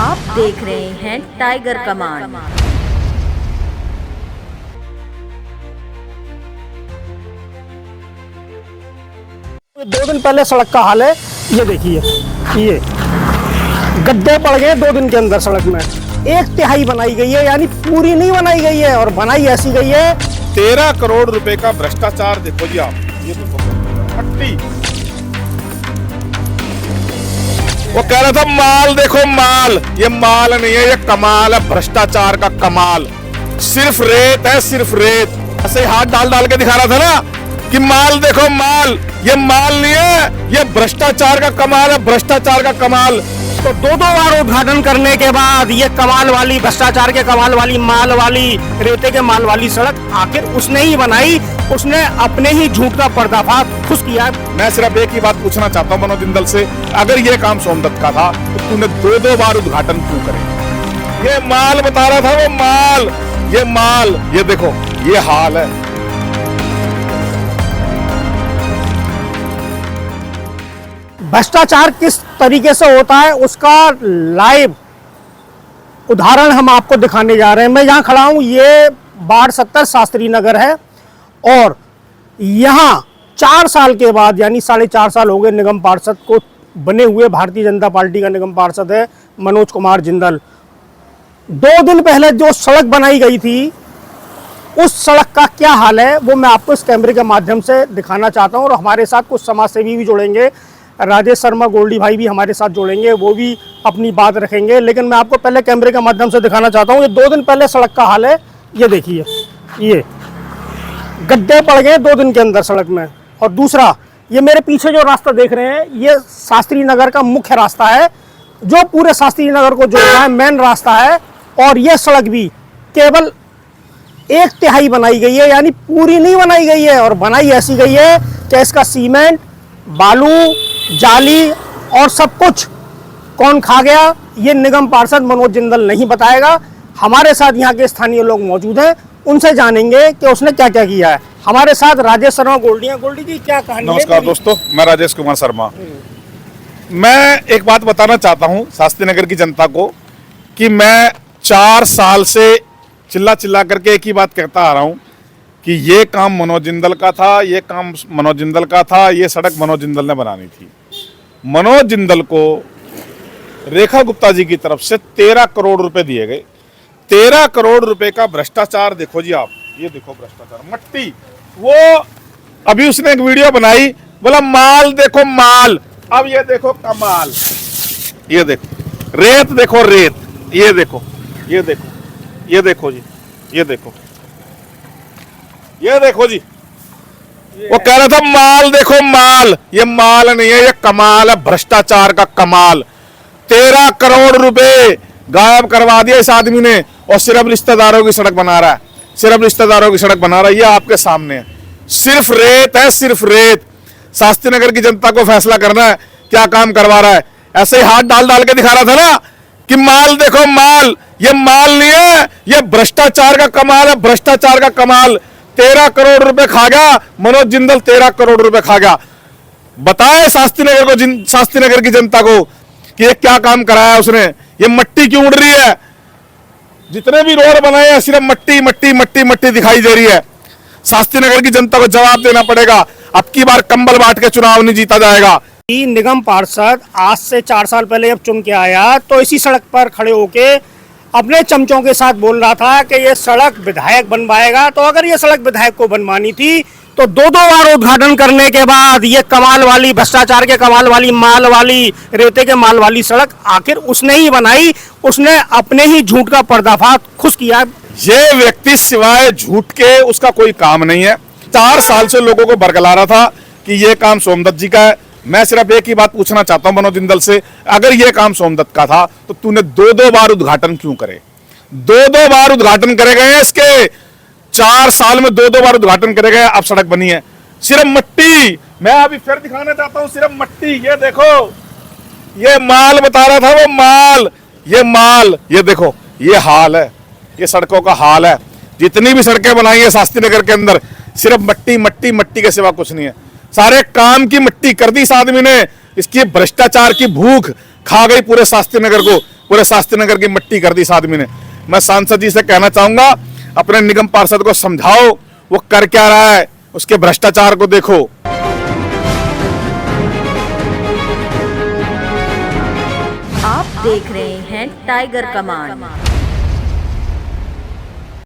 आप देख रहे हैं टाइगर कमान। 2 दिन पहले सड़क का हाल है, ये देखिए, ये गड्ढे पड़ गए 2 दिन के अंदर सड़क में। 1/3 बनाई गई है, यानी पूरी नहीं बनाई गई है, और बनाई ऐसी गई है। 13 करोड़ रुपए का भ्रष्टाचार देखो जी आप, ये देखो मट्टी। वो कह रहा था माल देखो माल, ये माल नहीं है, ये कमाल है, भ्रष्टाचार का कमाल। सिर्फ रेत है, सिर्फ रेत। ऐसे हाथ डाल डाल के दिखा रहा था ना कि माल देखो माल, ये माल नहीं है, ये भ्रष्टाचार का कमाल है, भ्रष्टाचार का कमाल। तो 2 बार उद्घाटन करने के बाद ये कमाल वाली, भ्रष्टाचार के कमाल वाली, माल वाली, रेते के माल वाली सड़क आखिर उसने ही बनाई। उसने अपने ही झूठ का पर्दाफाश खुद किया। मैं सिर्फ एक ही बात पूछना चाहता हूँ मनोज जिंदल से, अगर ये काम सोमदत्त का था तो तूने 2 बार उद्घाटन क्यों करे? ये माल बता रहा था, वो माल, ये माल, ये देखो, ये हाल है। भ्रष्टाचार किस तरीके से होता है उसका लाइव उदाहरण हम आपको दिखाने जा रहे हैं। मैं यहाँ खड़ा हूँ, ये वार्ड 70 शास्त्री नगर है, और यहाँ 4 साल के बाद, यानी 4.5 साल हो गए निगम पार्षद को बने हुए। भारतीय जनता पार्टी का निगम पार्षद है मनोज कुमार जिंदल। 2 दिन पहले जो सड़क बनाई गई थी, उस सड़क का क्या हाल है वो मैं आपको इस कैमरे के माध्यम से दिखाना चाहता हूँ। और हमारे साथ कुछ समाजसेवी भी जुड़ेंगे, राजेश शर्मा गोल्डी भाई भी हमारे साथ जुड़ेंगे, वो भी अपनी बात रखेंगे। लेकिन मैं आपको पहले कैमरे के माध्यम से दिखाना चाहता हूँ, ये 2 दिन पहले सड़क का हाल है, ये देखिए, ये गड्ढे पड़ गए 2 दिन के अंदर सड़क में। और दूसरा, ये मेरे पीछे जो रास्ता देख रहे हैं, ये शास्त्री नगर का मुख्य रास्ता है, जो पूरे शास्त्री नगर को जोड़ता है, मेन रास्ता है। और ये सड़क भी केवल 1/3 बनाई गई है, यानी पूरी नहीं बनाई गई है, और बनाई ऐसी गई है कि इसका सीमेंट, बालू, जाली और सब कुछ कौन खा गया, ये निगम पार्षद मनोज जिंदल नहीं बताएगा। हमारे साथ यहाँ के स्थानीय लोग मौजूद हैं, उनसे जानेंगे कि उसने क्या क्या किया है। हमारे साथ राजेश शर्मा गोल्डी हैं। गोल्डी जी, क्या कहानी है? नमस्कार दोस्तों, मैं राजेश कुमार शर्मा। मैं एक बात बताना चाहता हूँ शास्त्री नगर की जनता को कि मैं 4 साल से चिल्ला चिल्ला करके एक ही बात कहता आ रहा हूँ कि ये काम मनोज जिंदल का था, ये काम मनोज जिंदल का था, ये सड़क मनोज जिंदल ने बनानी थी। मनोज जिंदल को रेखा गुप्ता जी की तरफ से 13 करोड़ रुपए दिए गए। 13 करोड़ रुपए का भ्रष्टाचार देखो जी आप, ये देखो भ्रष्टाचार, मट्टी। वो अभी उसने एक वीडियो बनाई, बोला माल देखो माल, अब ये देखो कमाल, ये देखो रेत, देखो रेत, ये देखो, ये देखो, ये देखो जी, ये देखो, ये देखो जी। वो कह रहा था माल देखो माल, ये माल नहीं है, ये कमाल है, भ्रष्टाचार का कमाल। 13 करोड़ रुपए गायब करवा दिया इस आदमी ने, और सिर्फ रिश्तेदारों की सड़क बना रहा है, सिर्फ रिश्तेदारों की सड़क बना रहा है। ये आपके सामने है, सिर्फ रेत है, सिर्फ रेत। शास्त्री नगर की जनता को फैसला करना है क्या काम करवा रहा है। ऐसे ही हाथ डाल डाल के दिखा रहा था ना कि माल देखो माल, ये माल नहीं है, ये भ्रष्टाचार का कमाल है, भ्रष्टाचार का कमाल। 13 करोड़ रुपए खा गया मनोज जिंदल, 13 करोड़ रुपए खा गया। बताए शास्त्री नगर को, शास्त्री नगर की जनता को कि ये क्या काम कराया उसने। ये मट्टी क्यों उड़ रही है? जितने भी रोड बनाए हैं सिर्फ मट्टी मट्टी मट्टी मट्टी दिखाई दे रही है। शास्त्री नगर की जनता को जवाब देना पड़ेगा। अब की बार कंबल बांट के चुनाव नहीं जीता जाएगा। निगम पार्षद आज से 4 साल पहले जब चुन के आया, तो इसी सड़क पर खड़े होके अपने चमचों के साथ बोल रहा था कि ये सड़क विधायक बनवाएगा। तो अगर ये सड़क विधायक को बनवानी थी तो 2 बार उद्घाटन करने के बाद ये कमाल वाली, भ्रष्टाचार के कमाल वाली, माल वाली, रेते के माल वाली सड़क आखिर उसने ही बनाई। उसने अपने ही झूठ का पर्दाफाश खुद किया। ये व्यक्ति सिवाय झूठ के उसका कोई काम नहीं है। 4 साल से लोगों को बरगला रहा था कि ये काम सोमदत्त जी का है। मैं सिर्फ एक ही बात पूछना चाहता हूं मनोज जिंदल से, अगर ये काम सोमदत्त का था तो तूने 2 बार उद्घाटन क्यों करे? 2 बार उद्घाटन करे गए इसके 4 साल में, 2 बार उद्घाटन करे गए, अब सड़क बनी है। सिर्फ मट्टी, मैं अभी फिर दिखाना चाहता हूं, सिर्फ मट्टी। ये देखो, ये माल बता रहा था, वो माल, ये माल, ये देखो, ये हाल है, ये सड़कों का हाल है। जितनी भी सड़कें बनाई है शास्त्री नगर के अंदर, सिर्फ मट्टी मट्टी मट्टी के सिवा कुछ नहीं है। सारे काम की मट्टी कर दी इस आदमी ने। इसकी भ्रष्टाचार की भूख खा गई पूरे शास्त्री नगर को, पूरे शास्त्री नगर की मिट्टी कर दी इस आदमी ने। मैं सांसद जी से कहना चाहूंगा, अपने निगम पार्षद को समझाओ वो कर क्या रहा है, उसके भ्रष्टाचार को देखो। आप देख रहे हैं टाइगर कमान।